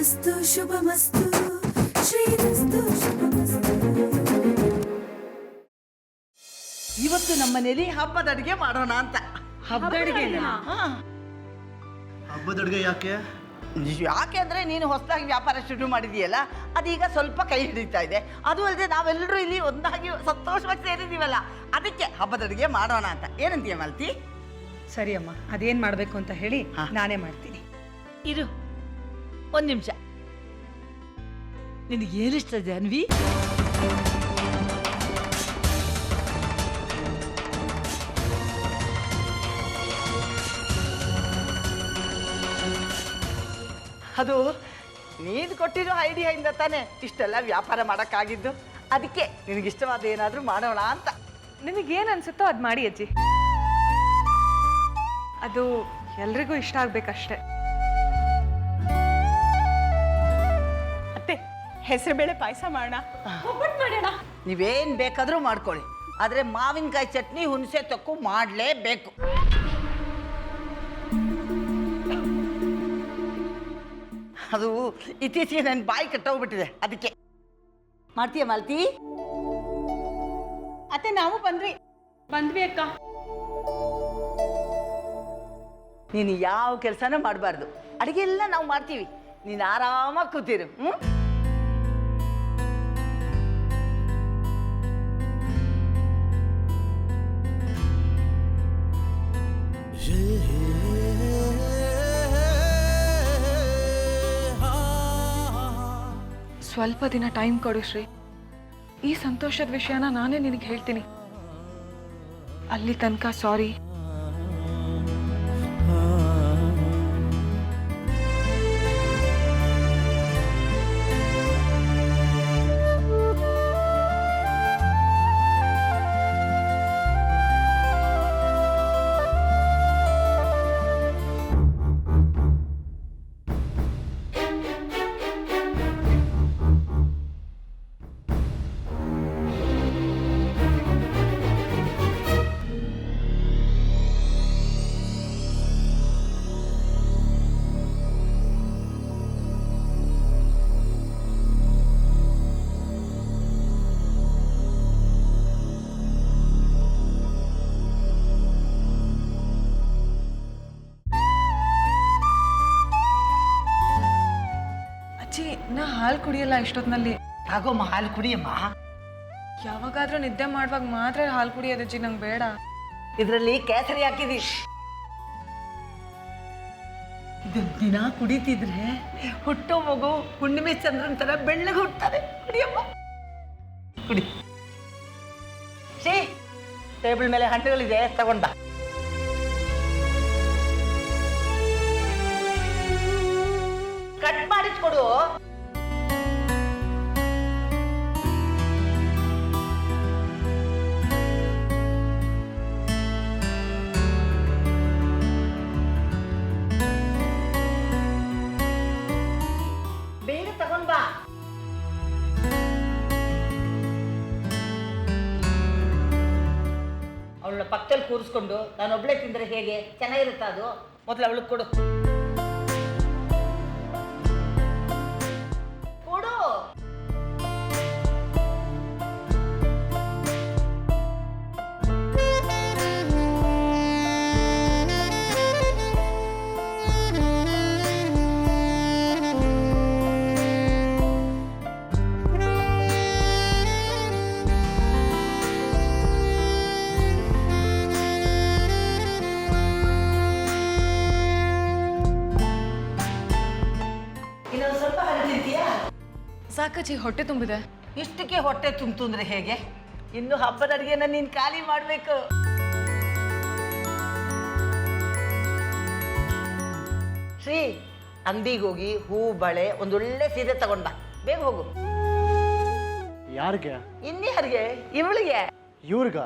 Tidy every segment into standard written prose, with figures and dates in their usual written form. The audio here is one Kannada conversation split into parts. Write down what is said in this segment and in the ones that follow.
ಶ್ರೀರಸ್ತು ಶುಭಮಸ್ತು ಶ್ರೀರಸ್ತು ಶುಭಮಸ್ತು. ಇವತ್ತು ನಮ್ಮ ಮನೇಲಿ ಹಬ್ಬದ ಅಡುಗೆ ಮಾಡೋಣ ಅಂತ. ಹಬ್ಬದ ಅಡುಗೆ? ಹಬ್ಬದ ಅಡುಗೆ ಯಾಕೆ? ಯಾಕೆ ಅಂದರೆ ನೀನು ಹೊಸದಾಗಿ ವ್ಯಾಪಾರ ಶುರು ಮಾಡಿದೀಯಲ್ಲ, ಅದೀಗ ಸ್ವಲ್ಪ ಕೈ ಹಿಡಿತಾ ಇದೆ. ಅದು ಅಲ್ಲದೆ ನಾವೆಲ್ಲರೂ ಇಲ್ಲಿ ಒಂದಾಗಿ ಸಂತೋಷವಾಗಿ ಸೇರಿದ್ದೀವಲ್ಲ, ಅದಕ್ಕೆ ಹಬ್ಬದ ಅಡುಗೆ ಮಾಡೋಣ ಅಂತ. ಏನಂತೀಯ ಮಾಲತಿ? ಸರಿ ಅಮ್ಮ, ಅದೇನು ಮಾಡಬೇಕು ಅಂತ ಹೇಳಿ ನಾನೇ ಮಾಡ್ತೀನಿ. ಇರು ಒಂದು ನಿಮಿಷ. ನಿನಗೆ ಏನಿಷ್ಟ ಜಾನ್ವಿ? ಅದು ನೀನು ಕೊಟ್ಟಿರೋ ಐಡಿಯಾಯಿಂದ ತಾನೇ ಇಷ್ಟೆಲ್ಲ ವ್ಯಾಪಾರ ಮಾಡೋಕ್ಕಾಗಿದ್ದು. ಅದಕ್ಕೆ ನಿನಗಿಷ್ಟವಾದ ಏನಾದರೂ ಮಾಡೋಣ ಅಂತ. ನಿನಗೇನು ಅನ್ಸುತ್ತೋ ಅದು ಮಾಡಿ ಅಜ್ಜಿ. ಅದು ಎಲ್ರಿಗೂ ಇಷ್ಟ ಆಗ್ಬೇಕಷ್ಟೆ. ಅತ್ತೆ, ಹೆಸರುಬೇಳೆ ಪಾಯಸ ಮಾಡೋಣ, ಒಬ್ಬಟ್ಟು ಮಾಡೋಣ. ನೀವೇನು ಬೇಕಾದರೂ ಮಾಡ್ಕೊಳ್ಳಿ, ಆದರೆ ಮಾವಿನಕಾಯಿ ಚಟ್ನಿ ಹುಣಸೆ ತೊಕ್ಕು ಮಾಡಲೇಬೇಕು. ಅದು ಇತ್ತೀಚೆಗೆ ನನ್ನ ಬಾಯಿ ಕಟ್ಟೋಗ್ಬಿಟ್ಟಿದೆ, ಅದಕ್ಕೆ. ಮಾಡ್ತೀಯ ಮಾಲತಿ? ಅತ್ತೆ, ನಾವು ಬಂದ್ವಿ ಅಕ್ಕ. ನೀನು ಯಾವ ಕೆಲಸನೂ ಮಾಡಬಾರ್ದು, ಅಡುಗೆ ಎಲ್ಲ ನಾವು ಮಾಡ್ತೀವಿ, ನೀನು ಆರಾಮಾಗಿ ಕೂತಿರು. ಸ್ವಲ್ಪ ದಿನ ಟೈಮ್ ಕೊಡು ಶ್ರೀ. ಈ ಸಂತೋಷದ ವಿಷಯನ ನಾನೇ ನಿನಗೆ ಹೇಳ್ತೀನಿ. ಅಲ್ಲಿ ತನಕ ಸಾರಿ. ನಾ ಹಾಲು ಕುಡಿಯಲ್ಲ ಇಷ್ಟೊತ್ತಿನಲ್ಲಿ. ಆಗೋಮ್ಮ, ಹಾಲು ಕುಡಿಯಮ್ಮ. ಯಾವಾಗಾದ್ರೂ ನಿದ್ದೆ ಮಾಡುವಾಗ ಮಾತ್ರ ಹಾಲು ಕುಡಿಯೋದಜ್ಜಿ, ನಂಗೆ ಬೇಡ. ಇದರಲ್ಲಿ ಕೇಸರಿ ಹಾಕಿದಿ. ದಿನ ಕುಡಿತಿದ್ರೆ ಹುಟ್ಟೋ ಮಗು ಹುಣ್ಣಿಮೆ ಚಂದ್ರನ ಥರ ಬೆಳ್ಳಗೆ ಹುಟ್ತಾರೆ. ಕುಡಿಯಮ್ಮ, ಕುಡಿ. ಶ್ರೀ, ಟೇಬಲ್ ಮೇಲೆ ಹಣ್ಣುಗಳಿದೆ, ತಗೊಂಡ. ಕಟ್ ಮಾಡಿಸ್ಕೊಡು. ಬೇಗ ತಗೊಂಡ್ ಬಾ. ಅವಳನ್ನ ಪಕ್ಕದಲ್ಲಿ ಕೂರಿಸ್ಕೊಂಡು ನಾನೊಬ್ಳೆ ತಿಂದ್ರೆ ಹೇಗೆ ಚೆನ್ನಾಗಿರುತ್ತ? ಅದು ಮೊದಲು ಅವಳಿಗೆ ಕೊಡು. ಕೊಡು. ಇನ್ನೊಂದು ಸ್ವಲ್ಪ ಹಣ್ಣು ತಿಂತೀಯಾ? ಸಾಕಜ್ಜಿ, ಹೊಟ್ಟೆ ತುಂಬಿದೆ. ಇಷ್ಟಕ್ಕೆ ಹೊಟ್ಟೆ ತುಂಬಿತು ಅಂದ್ರೆ ಹೇಗೆ? ಇನ್ನು ಹಬ್ಬದ ಅಡುಗೆನ ನೀನು ಖಾಲಿ ಮಾಡಬೇಕು. ಶ್ರೀ, ಅಂಗಡಿಗೆ ಹೋಗಿ ಹೂ, ಬಳೆ, ಒಂದೊಳ್ಳೆ ಸೀರೆ ತಗೊಂಡ್ ಬಾ. ಬೇಗ ಹೋಗು. ಯಾರಿಗೆ? ಇನ್ಯಾರಿಗೆ? ಇವಳಿಗೆ. ಇವ್ರಿಗ?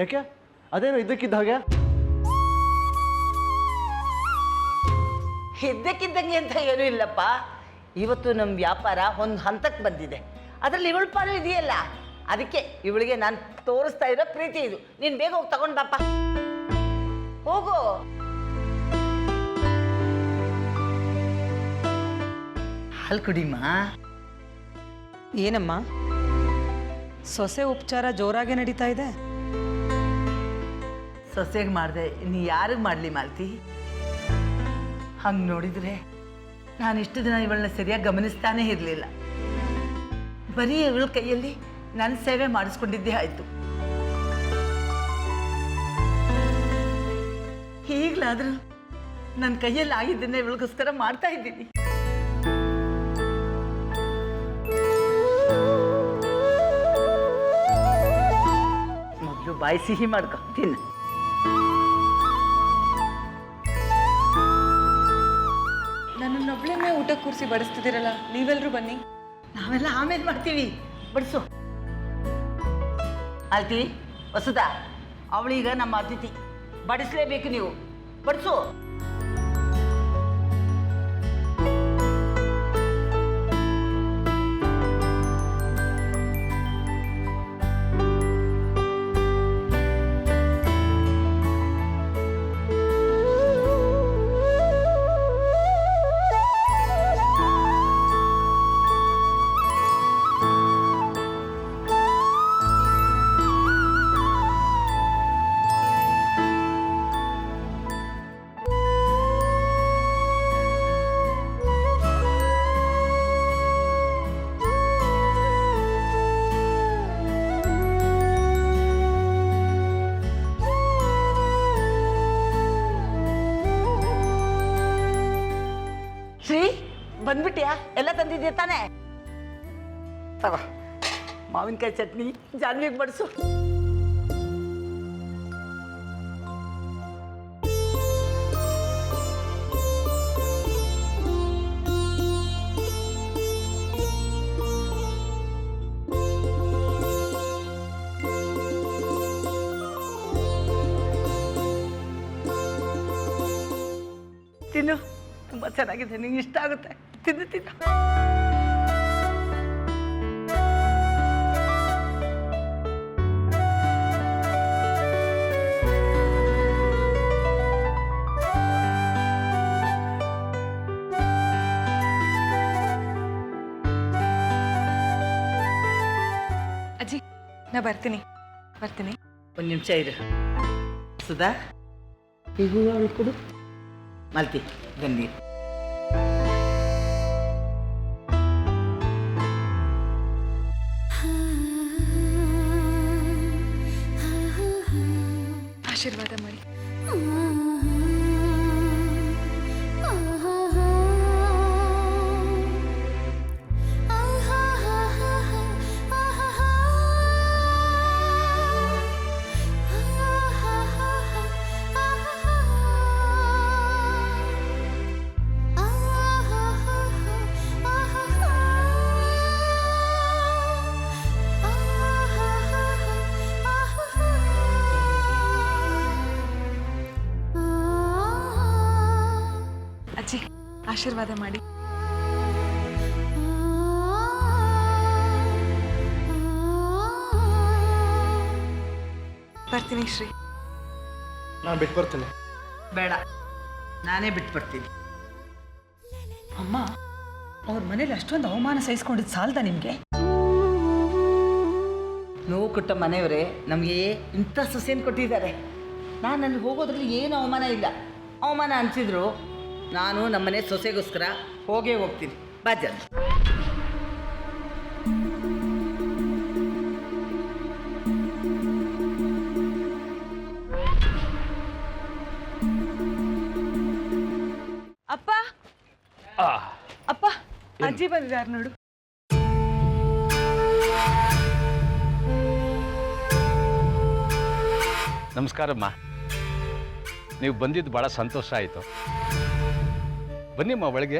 ಯಾಕೆ? ಅದೇನು ಇದ್ದಕ್ಕಿದ್ದ ಹಾಗೆ? ಇದ್ದಕ್ಕಿದ್ದಂಗೆ ಅಂತ ಏನೂ ಇಲ್ಲಪ್ಪ. ಇವತ್ತು ನಮ್ಮ ವ್ಯಾಪಾರ ಒಂದು ಹಂತಕ್ಕೆ ಬಂದಿದೆ, ಅದರಲ್ಲಿ ಇವಳು ಪಾಲು ಇದೆಯಲ್ಲ, ಅದಕ್ಕೆ ಇವಳಿಗೆ ನಾನು ತೋರಿಸ್ತಾ ಇರೋ ಪ್ರೀತಿ ಇದು. ನೀನು ಬೇಗ ಹೋಗಿ ತಗೊಂಡ್ ಬಾಪ್ಪ. ಹೋಗು. ಹಾಲು ಕುಡಿಮ್ಮ. ಏನಮ್ಮ ಸೊಸೆ ಉಪಚಾರ ಜೋರಾಗೆ ನಡೀತಾ ಇದೆ? ಸೊಸೆಗೆ ಮಾಡಿದೆ ಇನ್ನು ಯಾರಿಗೆ ಮಾಡಲಿ ಮಾಲ್ತಿ? ಹಂಗೆ ನೋಡಿದರೆ ನಾನು ಇಷ್ಟು ದಿನ ಇವಳನ್ನ ಸರಿಯಾಗಿ ಗಮನಿಸ್ತಾನೇ ಇರಲಿಲ್ಲ. ಬರೀ ಇವಳ ಕೈಯಲ್ಲಿ ನನ್ನ ಸೇವೆ ಮಾಡಿಸ್ಕೊಂಡಿದ್ದೇ ಆಯಿತು. ಈಗಲಾದರೂ ನನ್ನ ಕೈಯಲ್ಲಿ ಆಗಿದ್ದನ್ನ ಇವಳಿಗೋಸ್ಕರ ಮಾಡ್ತಾ ಇದ್ದೀನಿ. ಮೊದಲು ಬಾಯಿ ಸಿಹಿ ಮಾಡ್ಕೊ ತಿನ್ನು. ನನ್ನನ್ನೊಬ್ಳನ್ನೇ ಊಟ ಕೂರಿಸಿ ಬಡಿಸ್ತಿದ್ದೀರಲ್ಲ, ನೀವೆಲ್ಲರೂ ಬನ್ನಿ. ನಾವೆಲ್ಲ ಆಮೇಲೆ ಮಾಡ್ತೀವಿ, ಬಡಿಸು. ಆಲ್ತಿ ವಸುದಾ, ಅವಳೀಗ ನಮ್ಮ ಅತಿಥಿ, ಬಡಿಸ್ಲೇಬೇಕು ನೀವು, ಬಡಿಸು. ಶ್ರೀ ಬಂದ್ಬಿಟ್ಯಾ? ಎಲ್ಲ ತಂದಿದ್ಯಾ ತಾನೇ? ತಗೋ, ಮಾವಿನಕಾಯಿ ಚಟ್ನಿ ಜಾನ್ವಿಗೆ ಬಡಿಸು. ತಿನ್ನು, ತುಂಬ ಚೆನ್ನಾಗಿದೆ, ನಿಂಗೆ ಇಷ್ಟ ಆಗುತ್ತೆ. ತಿನ್ನು ತಿನ್ನು. ಅಜ್ಜಿ, ನಾ ಬರ್ತೀನಿ. ಒಂದು ನಿಮಿಷ ಇರು ಸುಧಾ, ಈ ಹೂವು ಅವಳು ಕೊಡು. ಮಾಲ್ತಿ ಗಂಡಿ. ಆಶೀರ್ವಾದ ಮಾಡಿ. ಅಜ್ಜಿ, ಆಶೀರ್ವಾದ ಮಾಡಿ. ಬರ್ತೀನಿ ಶ್ರೀ. ನಾನು ಬಿಟ್ಟು ಬರ್ತೀನಿ. ಬೇಡ, ನಾನೇ ಬಿಟ್ಟು ಬರ್ತೀನಿ. ಅಮ್ಮ, ಅವ್ರ ಮನೇಲಿ ಅಷ್ಟೊಂದು ಅವಮಾನ ಸಹಿಸ್ಕೊಂಡಿದ್ದು ಸಾಲದ ನಿಮಗೆ? ನೋವು ಕೊಟ್ಟ ಮನೆಯವರೇ ನಮಗೆ ಇಂಥ ಸೊಸೆಯನ್ನು ಕೊಟ್ಟಿದ್ದಾರೆ. ನಾನು ಅಲ್ಲಿ ಹೋಗೋದ್ರಲ್ಲಿ ಏನು ಅವಮಾನ ಇಲ್ಲ. ಅವಮಾನ ಅನಿಸಿದ್ರು ನಾನು ನಮ್ಮನೆ ಸೊಸೆಗೋಸ್ಕರ ಹೋಗೇ ಹೋಗ್ತೀನಿ. ಬಾಜನ್. ಅಪ್ಪ ಅಪ್ಪ, ಅಜ್ಜಿ ಬಂದಿದ್ದಾರೆ ನೋಡು. ನಮಸ್ಕಾರಮ್ಮ. ನೀವು ಬಂದಿದ್ದು ಭಾಳ ಸಂತೋಷ ಆಯಿತು. ಬನ್ನಿಮ್ಮ ಒಳಗೆ.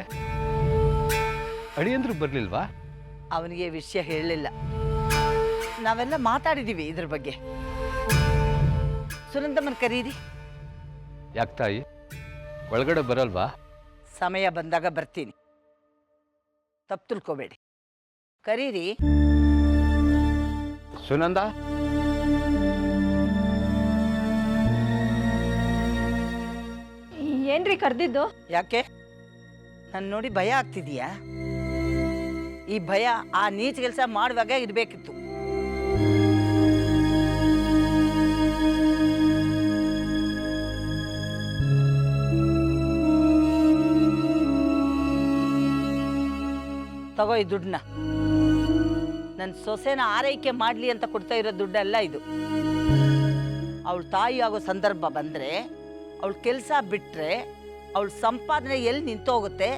ಅಳಿಯಂದ್ರು ಬರಲಿಲ್ವಾ? ಅವನಿಗೆ ವಿಷಯ ಹೇಳಲಿಲ್ಲ. ನಾವೆಲ್ಲ ಮಾತಾಡಿದ್ದೀವಿ ಇದ್ರ ಬಗ್ಗೆ. ಸುನಂದಮ್ಮನ ಕರೀರಿ. ಯಾಕೆ ತಾಯಿ, ಒಳಗಡೆ ಬರಲ್ವಾ? ಸಮಯ ಬಂದಾಗ ಬರ್ತೀನಿ, ತಪ್ಪು ತಿಳ್ಕೊಬೇಡಿ. ಕರೀರಿ. ಸುನಂದ, ಏನ್ರಿ ಕರೆದಿದ್ದು? ಯಾಕೆ? ನಾನು ನೋಡಿ ಭಯ ಆಗ್ತಿದೀಯಾ? ಈ ಭಯ ಆ ನೀಚ ಕೆಲಸ ಮಾಡುವಾಗ ಇರಬೇಕಿತ್ತು. ತಗೋ ಈ ದುಡ್ಡನ್ನ. ನನ್ನ ಸೊಸೆನ ಆರೈಕೆ ಮಾಡಲಿ ಅಂತ ಕೊಡ್ತಾ ಇರೋ ದುಡ್ಡಲ್ಲ ಇದು. ಅವಳು ತಾಯಿ ಆಗೋ ಸಂದರ್ಭ ಬಂದರೆ, ಅವಳು ಕೆಲಸ ಬಿಟ್ಟರೆ ಅವಳ ಸಂಪಾದನೆ ಎಲ್ಲಿ ನಿಂತೋಗುತ್ತೆ,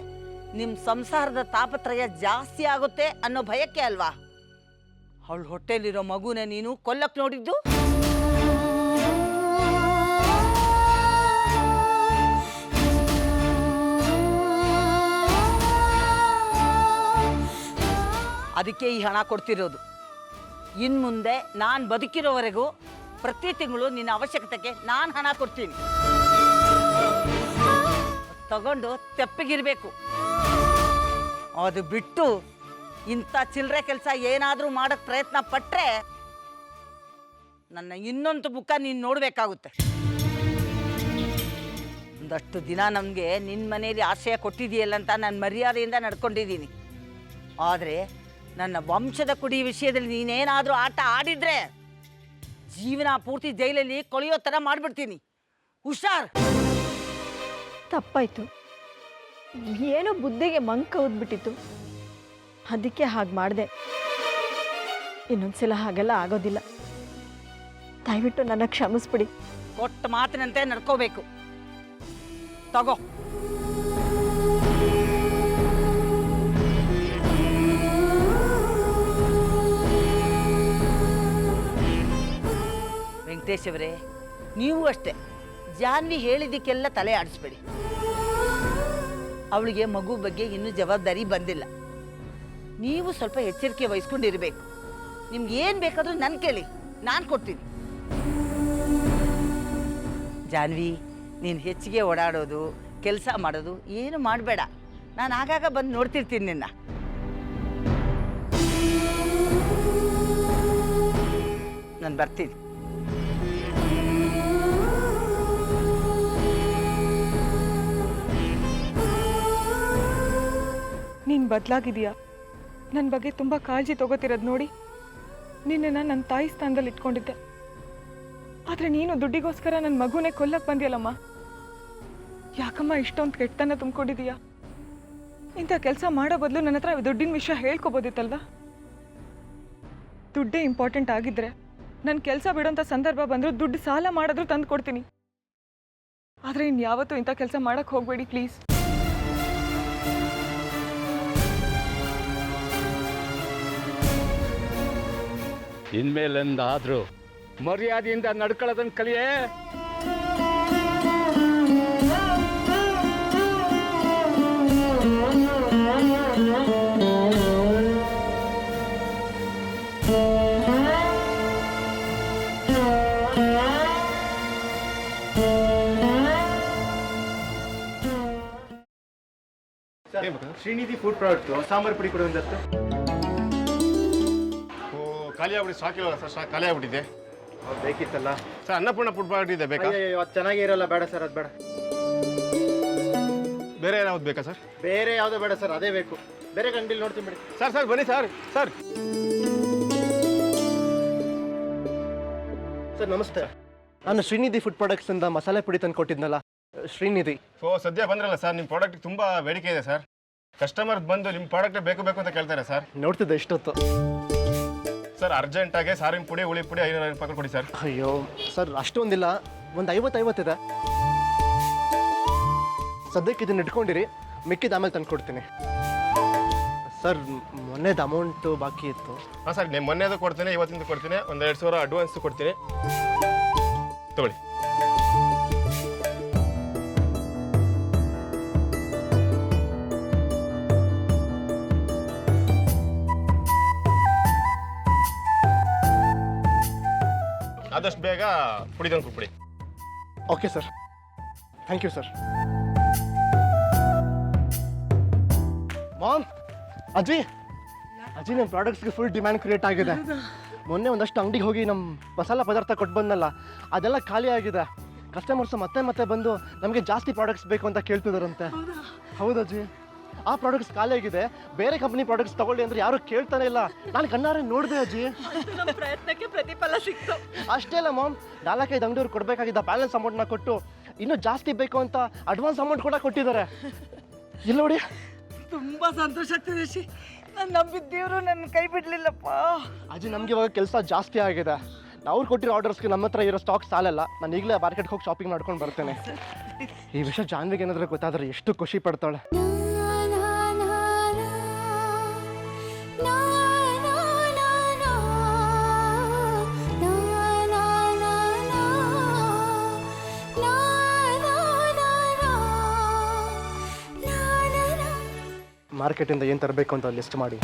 ನಿಮ್ಮ ಸಂಸಾರದ ತಾಪತ್ರಯ ಜಾಸ್ತಿ ಆಗುತ್ತೆ ಅನ್ನೋ ಭಯಕ್ಕೆ ಅಲ್ವಾ ಅವಳು ಹೊಟ್ಟೆಲಿರೋ ಮಗುನ ನೀನು ಕೊಲ್ಲಕ್ಕೆ ನೋಡಿದ್ದು? ಅದಕ್ಕೆ ಈ ಹಣ ಕೊಡ್ತಿರೋದು. ಇನ್ನು ಮುಂದೆ ನಾನು ಬದುಕಿರೋವರೆಗೂ ಪ್ರತಿ ತಿಂಗಳು ನಿನ್ನ ಅವಶ್ಯಕತೆಗೆ ನಾನು ಹಣ ಕೊಡ್ತೀನಿ. ತಗೊಂಡು ತೆಪ್ಪಗಿರಬೇಕು. ಅದು ಬಿಟ್ಟು ಇಂಥ ಚಿಲ್ಲರೆ ಕೆಲಸ ಏನಾದರೂ ಮಾಡೋಕ್ಕೆ ಪ್ರಯತ್ನ ಪಟ್ಟರೆ ನನ್ನ ಇನ್ನೊಂದು ಮುಖ ನೀನು ನೋಡಬೇಕಾಗುತ್ತೆ. ಒಂದಷ್ಟು ದಿನ ನಮಗೆ ನಿನ್ನ ಮನೆಯಲ್ಲಿ ಆಶ್ರಯ ಕೊಟ್ಟಿದೆಯಲ್ಲ ಅಂತ ನಾನು ಮರ್ಯಾದೆಯಿಂದ ನಡ್ಕೊಂಡಿದ್ದೀನಿ. ಆದರೆ ನನ್ನ ವಂಶದ ಕುಡಿ ವಿಷಯದಲ್ಲಿ ನೀನೇನಾದರೂ ಆಟ ಆಡಿದ್ರೆ ಜೀವನ ಪೂರ್ತಿ ಜೈಲಲ್ಲಿ ಕೊಳೆಯೋ ಥರ ಮಾಡಿಬಿಡ್ತೀನಿ. ಹುಷಾರ್. ತಪ್ಪಾಯ್ತು. ಏನೋ ಬುದ್ಧಿಗೆ ಮಂಕ ಓದ್ಬಿಟ್ಟಿತ್ತು, ಅದಕ್ಕೆ ಹಾಗೆ ಮಾಡಿದೆ. ಇನ್ನೊಂದ್ಸಲ ಹಾಗೆಲ್ಲ ಆಗೋದಿಲ್ಲ. ದಯವಿಟ್ಟು ನನ್ನ ಕ್ಷಮಿಸ್ಬಿಡಿ. ಕೊಟ್ಟ ಮಾತಿನಂತೆ ನಡ್ಕೋಬೇಕು. ತಗೋ. ವೆಂಕಟೇಶ್ ಅವರೇ, ನೀವು ಅಷ್ಟೇ ಜಾನ್ವಿ ಹೇಳಿದ್ದಕ್ಕೆಲ್ಲ ತಲೆ ಆಡಿಸ್ಬೇಡಿ. ಅವಳಿಗೆ ಮಗು ಬಗ್ಗೆ ಇನ್ನೂ ಜವಾಬ್ದಾರಿ ಬಂದಿಲ್ಲ. ನೀವು ಸ್ವಲ್ಪ ಎಚ್ಚರಿಕೆ ವಹಿಸ್ಕೊಂಡಿರಬೇಕು. ನಿಮ್ಗೆ ಏನು ಬೇಕಾದರೂ ನನ್ನ ಕೇಳಿ, ನಾನು ಕೊಡ್ತೀನಿ. ಜಾನ್ವಿ, ನೀನು ಹೆಚ್ಚಿಗೆ ಓಡಾಡೋದು, ಕೆಲಸ ಮಾಡೋದು ಏನು ಮಾಡಬೇಡ. ನಾನು ಆಗಾಗ ಬಂದು ನೋಡ್ತಿರ್ತೀನಿ ನಿನ್ನ. ನಾನು ಬರ್ತೀನಿ. ನೀನು ಬದಲಾಗಿದೆಯಾ? ನನ್ನ ಬಗ್ಗೆ ತುಂಬ ಕಾಳಜಿ ತಗೋತಿರೋದು ನೋಡಿ ನಿನ್ನೆ ನಾನು ನನ್ನ ತಾಯಿ ಸ್ಥಾನದಲ್ಲಿ ಇಟ್ಕೊಂಡಿದ್ದೆ. ಆದರೆ ನೀನು ದುಡ್ಡಿಗೋಸ್ಕರ ನನ್ನ ಮಗುನೇ ಕೊಲ್ಲಕ್ಕೆ ಬಂದಿಯಲ್ಲಮ್ಮ. ಯಾಕಮ್ಮ ಇಷ್ಟೊಂದು ಕೆಟ್ಟತನ ತುಂಬಿಕೊಂಡಿದೀಯಾ? ಇಂಥ ಕೆಲಸ ಮಾಡೋ ಬದಲು ನನ್ನ ಹತ್ರ ದುಡ್ಡಿನ ವಿಷಯ ಹೇಳ್ಕೊಬೋದಿತ್ತಲ್ವಾ? ದುಡ್ಡೇ ಇಂಪಾರ್ಟೆಂಟ್ ಆಗಿದ್ರೆ ನನ್ನ ಕೆಲಸ ಬಿಡೋಂಥ ಸಂದರ್ಭ ಬಂದರೂ ದುಡ್ಡು ಸಾಲ ಮಾಡಿದ್ರೂ ತಂದು ಕೊಡ್ತೀನಿ. ಆದರೆ ಇನ್ಯಾವತ್ತೂ ಇಂಥ ಕೆಲಸ ಮಾಡೋಕ್ಕೆ ಹೋಗಬೇಡಿ ಪ್ಲೀಸ್. ಇನ್ಮೇಲೆಂದಾದ್ರೂ ಮರ್ಯಾದೆಯಿಂದ ನಡ್ಕೊಳ್ಳೋದನ್ನ ಕಲಿಯೇ. ಶ್ರೀನಿಧಿ ಫುಡ್ ಪ್ರಾಡಕ್ಟ್ ಸಾಂಬಾರು ಪುಡಿ ಕೂಡ ಒಂದಷ್ಟು. ಖಾಲಿ ಆಗ್ಬಿಡಿ, ಸ್ಟಾಕ್ ಇವಾಗ ಸರ್, ಸ್ಟಾಕ್ ಖಾಲಿ ಆಗ್ಬಿಟ್ಟಿದೆ. ಬೇಕಿತ್ತಲ್ಲ ಸರ್. ಅನ್ನಪೂರ್ಣ ಫುಡ್ ಪ್ರಾಡಕ್ಟ್ ಇದೆ, ಬೇಕಾ? ಅದು ಚೆನ್ನಾಗೇ ಇರಲ್ಲ, ಬೇಡ ಸರ್, ಅದು ಬೇಡ. ಬೇರೆ ಯಾವ್ದು ಬೇಕಾ ಸರ್? ಬೇರೆ ಯಾವುದೋ ಬೇಡ ಸರ್, ಅದೇ ಬೇಕು. ಬೇರೆ ಅಂಗಡಿಲಿ ನೋಡ್ತೀನಿ ಬಿಡಿ. ಸರ್ ಸರ್ ಬನ್ನಿ ಸರ್. ಸರ್ ಸರ್ ನಮಸ್ತೆ. ನಾನು ಶ್ರೀನಿಧಿ ಫುಡ್ ಪ್ರಾಡಕ್ಟ್ಸಿಂದ ಮಸಾಲೆ ಪುಡಿ ತಂದು ಕೊಟ್ಟಿದ್ನಲ್ಲ, ಶ್ರೀನಿಧಿ. ಸದ್ಯ ಬಂದ್ರಲ್ಲ ಸರ್, ನಿಮ್ಮ ಪ್ರಾಡಕ್ಟ್ ತುಂಬ ಬೇಡಿಕೆ ಇದೆ ಸರ್. ಕಸ್ಟಮರ್ ಬಂದು ನಿಮ್ಮ ಪ್ರಾಡಕ್ಟ್ ಬೇಕು ಬೇಕು ಅಂತ ಕೇಳ್ತಾರೆ ಸರ್. ನೋಡ್ತಿದ್ದೆ ಇಷ್ಟೊತ್ತು. ಸರ್ ಅರ್ಜೆಂಟಾಗಿ ಸಾರಿನ ಪುಡಿ, ಹುಳಿ ಪುಡಿ 500 ರೂಪಾಯಿ ಕೊಡಿ ಸರ್. ಅಯ್ಯೋ ಸರ್, ಅಷ್ಟೊಂದಿಲ್ಲ, ಒಂದು 50 ಇದೆ. ಸದ್ಯಕ್ಕೆ ಇದನ್ನ ಇಟ್ಕೊಂಡಿರಿ, ಮಿಕ್ಕಿದ ಆಮೇಲೆ ತಂದು ಕೊಡ್ತೀನಿ. ಸರ್ ಮೊನ್ನೆದು ಅಮೌಂಟು ಬಾಕಿ ಇತ್ತು. ಹಾಂ ಸರ್, నేను ಮೊನ್ನೆದು ಕೊಡ್ತೀನಿ, ಇವತ್ತಿಂದು ಕೊಡ್ತೀನಿ. ಒಂದು 2000 ಅಡ್ವಾನ್ಸ್ ಕೊಡ್ತೀನಿ, ತಗೊಳ್ಳಿ. ಆದಷ್ಟು ಬೇಗ ಪುಡಿ ತಂದು ಕೊಟ್ಬಿಡಿ. Okay sir, thank you sir. Ma'am, ಅಜ್ಜಿ ನಮ್ಮ ಪ್ರಾಡಕ್ಟ್ಸ್ಗೆ ಫುಲ್ ಡಿಮ್ಯಾಂಡ್ ಕ್ರಿಯೇಟ್ ಆಗಿದೆ. ಮೊನ್ನೆ ಒಂದಷ್ಟು ಅಂಗಡಿಗೆ ಹೋಗಿ ನಮ್ಮ ಮಸಾಲ ಪದಾರ್ಥ ಕೊಟ್ಟು ಬಂದಲ್ಲ, ಅದೆಲ್ಲ ಖಾಲಿ ಆಗಿದೆ. ಕಸ್ಟಮರ್ಸು ಮತ್ತೆ ಬಂದು ನಮಗೆ ಜಾಸ್ತಿ ಪ್ರಾಡಕ್ಟ್ಸ್ ಬೇಕು ಅಂತ ಕೇಳ್ತಿದಾರಂತೆ. ಹೌದು ಅಜ್ಜಿ. ಆ ಪ್ರಾಡಕ್ಟ್ಸ್ ಖಾಲಿ ಆಗಿದೆ, ಬೇರೆ ಕಂಪ್ನಿ ಪ್ರಾಡಕ್ಟ್ಸ್ ತಗೊಳ್ಳಿ ಅಂದ್ರೆ ಯಾರು ಕೇಳ್ತಾನೆ ಇಲ್ಲ. ನಾನು ಕಣ್ಣಾರೆ ನೋಡಿದೆ ಅಜ್ಜಿ. ನಮ್ಮ ಪ್ರಯತ್ನಕ್ಕೆ ಪ್ರತಿಫಲ ಸಿಕ್ತು. ಅಷ್ಟೇ ಅಲ್ಲ ಮಾಮ್, 4-5 ಅಂಗಡಿಯವ್ರು ಕೊಡಬೇಕಾಗಿದ್ದ ಬ್ಯಾಲೆನ್ಸ್ ಅಮೌಂಟ್ನ ಕೊಟ್ಟು ಇನ್ನೂ ಜಾಸ್ತಿ ಬೇಕು ಅಂತ ಅಡ್ವಾನ್ಸ್ ಅಮೌಂಟ್ ಕೂಡ ಕೊಟ್ಟಿದ್ದಾರೆ. ಇಲ್ಲ ನೋಡಿ, ತುಂಬ ಸಂತೋಷ ಆಗ್ತಿದೆ ಶ್ರೀ. ನಾನು ನಂಬಿದ್ದೇವರು ನನ್ನ ಕೈ ಬಿಡಲಿಲ್ಲಪ್ಪ. ಅಜ್ಜಿ ನಮ್ಗೆ ಇವಾಗ ಕೆಲಸ ಜಾಸ್ತಿ ಆಗಿದೆ. ಅವ್ರು ಕೊಟ್ಟಿರೋ ಆರ್ಡರ್ಸ್ಗೆ ನಮ್ಮ ಹತ್ರ ಇರೋ ಸ್ಟಾಕ್ ಸಾಲಲ್ಲ. ನಾನು ಈಗಲೇ ಮಾರ್ಕೆಟ್ಗೆ ಹೋಗಿ ಶಾಪಿಂಗ್ ಮಾಡ್ಕೊಂಡು ಬರ್ತೇನೆ. ಈ ವಿಷಯ ಜಾನ್ವಿಗೆ ಏನಾದರೂ ಗೊತ್ತಾದ್ರೆ ಎಷ್ಟು ಖುಷಿ ಪಡ್ತಾಳೆ. ಮಾರ್ಕೆಟಿಂದ ಏನು ತರಬೇಕು ಅಂತ ಲಿಸ್ಟ್ ಮಾಡಿ.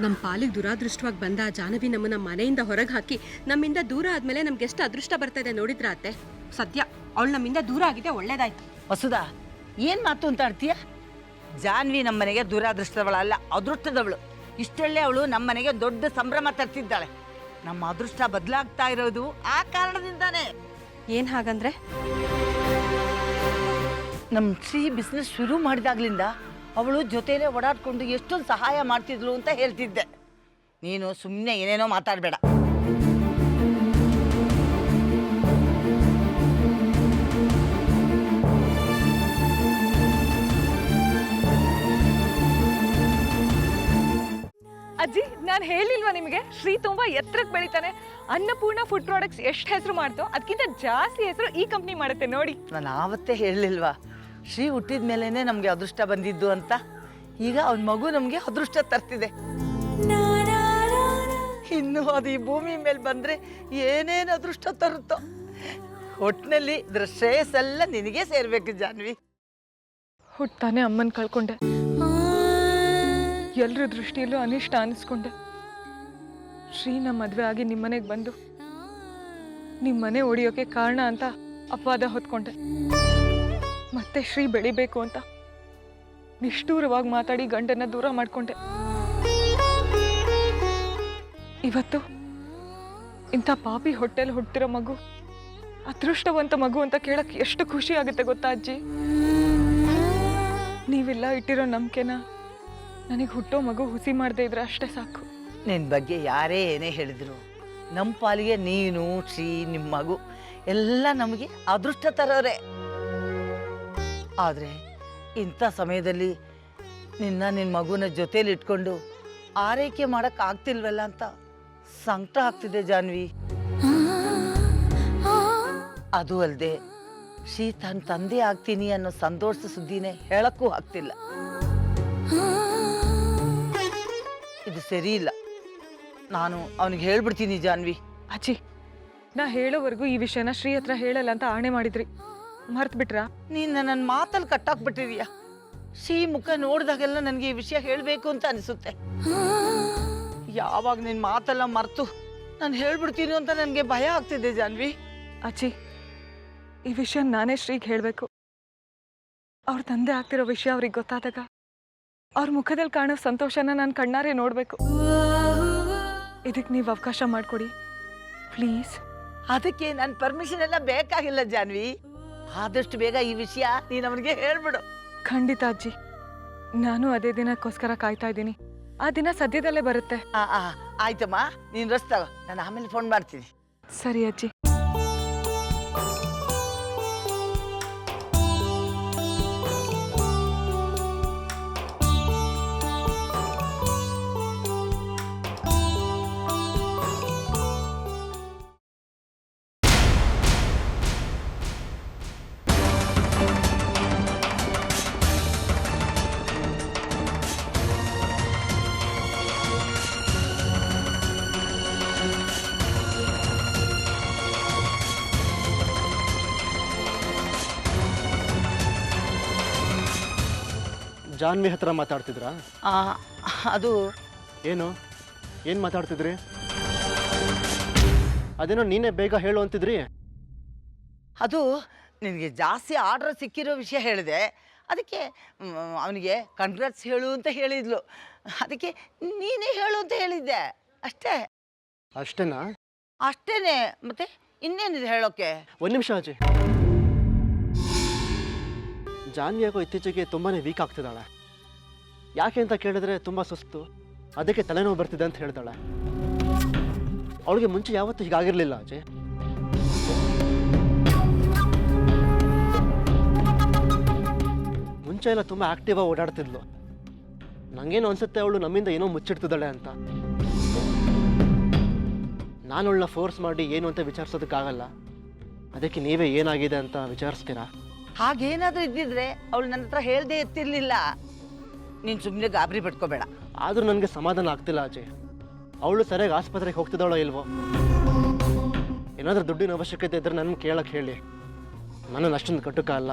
ನಮ್ಮ ಪಾಲಿಗೆ ದುರಾದೃಷ್ಟವಾಗಿ ಬಂದ ಆ ಜಾಹ್ನವಿ ನಮ್ಮನ್ನ ಮನೆಯಿಂದ ಹೊರಗೆ ಹಾಕಿ ನಮ್ಮಿಂದ ದೂರ ಆದ್ಮೇಲೆ ನಮ್ಗೆ ಎಷ್ಟು ಅದೃಷ್ಟ ಬರ್ತಾ ಇದೆ ನೋಡಿದ್ರ ಅತ್ತೆ. ಸದ್ಯ ಅವಳು ನಮ್ಮಿಂದ ದೂರ ಆಗಿದೆ, ಒಳ್ಳೇದಾಯ್ತು. ವಸುದಾ, ಏನು ಮಾತು ಅಂತ ಆಡ್ತೀಯ? ಜಾನ್ವಿ ನಮ್ಮನೆಗೆ ದುರಾದೃಷ್ಟದವಳಲ್ಲ, ಅದೃಷ್ಟದವಳು. ಇಷ್ಟೊಳ್ಳೆ ಅವಳು ನಮ್ಮನೆಗೆ ದೊಡ್ಡ ಸಂಭ್ರಮ ತರ್ತಿದ್ದಾಳೆ. ನಮ್ಮ ಅದೃಷ್ಟ ಬದಲಾಗ್ತಾ ಇರೋದು ಆ ಕಾರಣದಿಂದಾನೇ. ಏನ್ ಹಾಗಂದ್ರೆ? ನಮ್ಮ ಶ್ರೀ ಬಿಸ್ನೆಸ್ ಶುರು ಮಾಡಿದಾಗ್ಲಿಂದ ಅವಳು ಜೊತೆಲೇ ಓಡಾಡ್ಕೊಂಡು ಎಷ್ಟೊಂದು ಸಹಾಯ ಮಾಡ್ತಿದ್ಲು ಅಂತ ಹೇಳ್ತಿದ್ದೆ. ನೀನು ಸುಮ್ಮನೆ ಏನೇನೋ ಮಾತಾಡಬೇಡ. ಅಜ್ಜಿ, ನಾನು ಹೇಳಿಲ್ವಾ ನಿಮಗೆ, ಶ್ರೀ ತುಂಬಾ ಎತ್ತರಕ್ಕೆ ಬೆಳಿತಾನೆ. ಅನ್ನಪೂರ್ಣ ಫುಡ್ ಪ್ರಾಡಕ್ಟ್ಸ್ ಎಷ್ಟು ಹೆಸರು ಮಾಡ್ತೋ ಅದಕ್ಕಿಂತ ಜಾಸ್ತಿ ಹೆಸರು ಈ ಕಂಪ್ನಿ ಮಾಡುತ್ತೆ ನೋಡಿ. ನಾನು ಆವತ್ತೇ ಹೇಳಲಿಲ್ವಾ, ಶ್ರೀ ಹುಟ್ಟಿದ ಮೇಲೇ ನಮಗೆ ಅದೃಷ್ಟ ಬಂದಿದ್ದು ಅಂತ. ಈಗ ಅವನ ಮಗು ನಮಗೆ ಅದೃಷ್ಟ ತರ್ತಿದೆ. ಇನ್ನು ಅದು ಈ ಭೂಮಿ ಮೇಲೆ ಬಂದರೆ ಏನೇನು ಅದೃಷ್ಟ ತರುತ್ತೋ. ಒಟ್ಟಿನಲ್ಲಿ ಇದ್ರ ಶ್ರೇಯಸ್ಸೆಲ್ಲ ನಿನಗೆ ಸೇರ್ಬೇಕು ಜಾನ್ವಿ. ಹುಟ್ಟಾನೆ ಅಮ್ಮನ ಕಳ್ಕೊಂಡೆ, ಎಲ್ಲರ ದೃಷ್ಟಿಯಲ್ಲೂ ಅನಿಷ್ಟ ಅನ್ನಿಸ್ಕೊಂಡೆ. ಶ್ರೀ ನಮ್ಮ ಮದುವೆ ಆಗಿ ನಿಮ್ಮನೆಗೆ ಬಂದು ನಿಮ್ಮನೆ ಒಡೆಯೋಕೆ ಕಾರಣ ಅಂತ ಅಪವಾದ ಹೊತ್ಕೊಂಡೆ. ಮತ್ತೆ ಶ್ರೀ ಬೆಳಿಬೇಕು ಅಂತ ನಿಷ್ಠೂರವಾಗಿ ಮಾತಾಡಿ ಗಂಡನ್ನ ದೂರ ಮಾಡ್ಕೊಂಡೆ. ಇವತ್ತು ಇಂಥ ಪಾಪಿ ಹೊಟ್ಟೆಲಿ ಹುಟ್ಟಿರೋ ಮಗು ಅದೃಷ್ಟವಂತ ಮಗು ಅಂತ ಕೇಳಕ್ಕೆ ಎಷ್ಟು ಖುಷಿ ಆಗುತ್ತೆ ಗೊತ್ತಾ ಅಜ್ಜಿ? ನೀವೆಲ್ಲ ಇಟ್ಟಿರೋ ನಂಬಿಕೆನ ನನಗೆ ಹುಟ್ಟೋ ಮಗು ಹುಸಿ ಮಾಡದೇ ಇದ್ರೆ ಅಷ್ಟೇ ಸಾಕು. ನಿನ್ನ ಬಗ್ಗೆ ಯಾರೇ ಏನೇ ಹೇಳಿದ್ರು, ನಮ್ಮ ಪಾಲಿಗೆ ನೀನು, ಶ್ರೀ, ನಿಮ್ಮ ಮಗು ಎಲ್ಲ ನಮಗೆ ಅದೃಷ್ಟ ತರೋರೆ. ಆದರೆ ಇಂಥ ಸಮಯದಲ್ಲಿ ನಿನ್ನ ಮಗುನ ಜೊತೇಲಿ ಇಟ್ಕೊಂಡು ಆರೈಕೆ ಮಾಡೋಕ್ಕಾಗ್ತಿಲ್ವಲ್ಲ ಅಂತ ಸಂಕಟ ಆಗ್ತಿದೆ ಜಾನ್ವಿ. ಅದು ಅಲ್ಲದೆ ಶ್ರೀ ತನ್ನ ತಂದೆ ಆಗ್ತೀನಿ ಅನ್ನೋ ಸಂತೋಷ ಸುದ್ದಿನೇ ಹೇಳಕ್ಕೂ ಆಗ್ತಿಲ್ಲ. ಇದು ಸರಿ ಇಲ್ಲ. ನಾನು ಅವನಿಗೆ ಹೇಳ್ಬಿಡ್ತೀನಿ ಜಾನ್ವಿ. ಅಜ್ಜಿ, ನಾ ಹೇಳೋವರೆಗೂ ಈ ವಿಷಯನ ಶ್ರೀ ಹತ್ರ ಹೇಳಲ್ಲ ಅಂತ ಆಣೆ ಮಾಡಿದ್ರಿ, ಮರ್ತು ಬಿಟ್ರಾ? ನೀನು ನನ್ನ ಮಾತಲ್ಲಿ ಕಟ್ಟಾಕ್ಬಿಟ್ಟಿದೀಯ. ಶ್ರೀ ಮುಖ ನೋಡಿದಾಗೆಲ್ಲ ನನಗೆ ಈ ವಿಷಯ ಹೇಳಬೇಕು ಅಂತ ಅನಿಸುತ್ತೆ. ಯಾವಾಗ ನಿನ್ನ ಮಾತೆಲ್ಲ ಮರೆತು ನಾನು ಹೇಳ್ಬಿಡ್ತೀನಿ ಅಂತ ನನಗೆ ಭಯ ಆಗ್ತಿದೆ ಜಾನ್ವಿ. ಅಜ್ಜಿ, ಈ ವಿಷಯ ನಾನೇ ಶ್ರೀಗೆ ಹೇಳಬೇಕು. ಅವ್ರ ತಂದೆ ಆಗ್ತಿರೋ ವಿಷಯ ಅವ್ರಿಗೆ ಗೊತ್ತಾದಾಗ ಅವ್ರ ಮುಖದಲ್ಲಿ ಕಾಣೋ ಸಂತೋಷನ ನಾನು ಕಣ್ಣಾರೆ ನೋಡಬೇಕು. ಇದಕ್ಕೆ ನೀವು ಅವಕಾಶ ಮಾಡಿಕೊಡಿ ಪ್ಲೀಸ್. ಅದಕ್ಕೆ ನನ್ನ ಪರ್ಮಿಷನ್ ಎಲ್ಲ ಬೇಕಾಗಿಲ್ಲ ಜಾನ್ವಿ. ಆದಷ್ಟು ಬೇಗ ಈ ವಿಷಯ ನೀನು ಅವನಿಗೆ ಹೇಳ್ಬಿಡು. ಖಂಡಿತ ಅಜ್ಜಿ, ನಾನು ಅದೇ ದಿನಕ್ಕೋಸ್ಕರ ಕಾಯ್ತಾ ಇದ್ದೀನಿ. ಆ ದಿನ ಸದ್ಯದಲ್ಲೇ ಬರುತ್ತೆ. ಆಯ್ತಮ್ಮ, ನೀನು ರಸ್ತಾಗ, ನಾನು ಆಮೇಲೆ ಫೋನ್ ಮಾಡ್ತೀನಿ. ಸರಿ ಅಜ್ಜಿ. ಜಾನ್ವಿ ಹತ್ರ ಮಾತಾಡ್ತಿದ್ರಾ? ಅದು ಏನು ಮಾತಾಡ್ತಿದ್ರಿ? ಅದೇನೋ ನೀನೇ ಬೇಗ ಹೇಳು ಅಂತಿದ್ರಿ. ಅದು ನಿನಗೆ ಜಾಸ್ತಿ ಆರ್ಡರ್ ಸಿಕ್ಕಿರೋ ವಿಷಯ ಹೇಳಿದೆ. ಅದಕ್ಕೆ ಅವನಿಗೆ ಕಂಗ್ರಾಟ್ಸ್ ಹೇಳು ಅಂತ ಹೇಳಿದ್ಲು. ಅದಕ್ಕೆ ನೀನೇ ಹೇಳು ಅಂತ ಹೇಳಿದ್ದೆ ಅಷ್ಟೇ. ಅಷ್ಟೇನಾ? ಅಷ್ಟೇನೆ, ಮತ್ತೆ ಇನ್ನೇನಿದೆ ಹೇಳೋಕ್ಕೆ? ಒಂದು ನಿಮಿಷ ಅಜಯ್. ಜಾನ್ವಿ ಯಾಕೋ ಇತ್ತೀಚೆಗೆ ತುಂಬಾ ವೀಕ್ ಆಗ್ತಿದ್ದಾಳೆ. ಯಾಕೆ ಅಂತ ಕೇಳಿದ್ರೆ ತುಂಬ ಸುಸ್ತು, ಅದಕ್ಕೆ ತಲೆನೋವು ಬರ್ತಿದೆ ಅಂತ ಹೇಳ್ತಾಳೆ. ಅವಳಿಗೆ ಮುಂಚೆ ಯಾವತ್ತೂ ಹೀಗಾಗಿರಲಿಲ್ಲ ಅಜಯ್. ಮುಂಚೆ ಎಲ್ಲ ತುಂಬ ಆ್ಯಕ್ಟಿವ್ ಆಗಿ ಓಡಾಡ್ತಿದ್ಲು. ನನಗೇನು ಅನಿಸುತ್ತೆ ಅವಳು ನಮ್ಮಿಂದ ಏನೋ ಮುಚ್ಚಿಡ್ತಿದ್ದಾಳೆ ಅಂತ. ನಾನು ಅವಳನ್ನ ಫೋರ್ಸ್ ಮಾಡಿ ಏನು ಅಂತ ವಿಚಾರಿಸೋದಕ್ಕಾಗಲ್ಲ. ಅದಕ್ಕೆ ನೀವೇ ಏನಾಗಿದೆ ಅಂತ ವಿಚಾರಿಸ್ತೀರಾ? ಹಾಗೇನಾದರೂ ಇದ್ದಿದ್ರೆ ಅವಳು ನನ್ನ ಹತ್ರ ಹೇಳ್ದೆ ಎತ್ತಿರ್ಲಿಲ್ಲ. ನೀನು ಸುಮ್ಮನೆ ಗಾಬರಿ ಪಡ್ಕೋಬೇಡ. ಆದರೂ ನನಗೆ ಸಮಾಧಾನ ಆಗ್ತಿಲ್ಲ ಅಜಯ್. ಅವಳು ಸರಿಯಾಗಿ ಆಸ್ಪತ್ರೆಗೆ ಹೋಗ್ತಿದ್ದಾಳೋ ಇಲ್ವೋ? ಏನಾದರೂ ದುಡ್ಡಿನ ಅವಶ್ಯಕತೆ ಇದ್ದರೆ ನನ್ನ ಕೇಳಕ್ಕೆ ಹೇಳಿ. ನನ್ನನ್ನು ಅಷ್ಟೊಂದು ಕಟ್ಟುಕಲ್ಲ.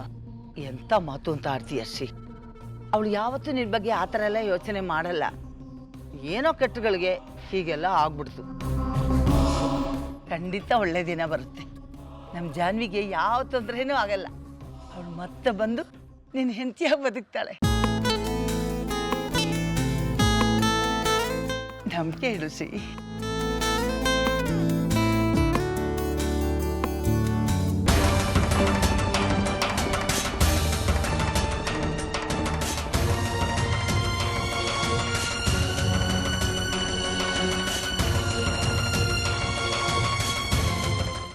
ಎಂಥ ಮಾತು ಅಂತ ಆಡ್ತೀಯ ಶ್ರೀ. ಅವಳು ಯಾವತ್ತೂ ನಿನ್ನ ಬಗ್ಗೆ ಆ ಥರ ಎಲ್ಲ ಯೋಚನೆ ಮಾಡಲ್ಲ. ಏನೋ ಕೆಟ್ಟಗಳಿಗೆ ಹೀಗೆಲ್ಲ ಆಗ್ಬಿಡ್ತು. ಖಂಡಿತ ಒಳ್ಳೆ ದಿನ ಬರುತ್ತೆ. ನಮ್ಮ ಜಾನ್ವಿಗೆ ಯಾವ ತೊಂದರೆನೂ ಆಗಲ್ಲ. ಅವಳು ಮತ್ತೆ ಬಂದು ನಿನ್ನ ಹೆಂಡತಿಯಾಗಿ ಬದುಕ್ತಾಳೆ. ನಂಬಿಕೆ ಇಡು ಶ್ರೀ.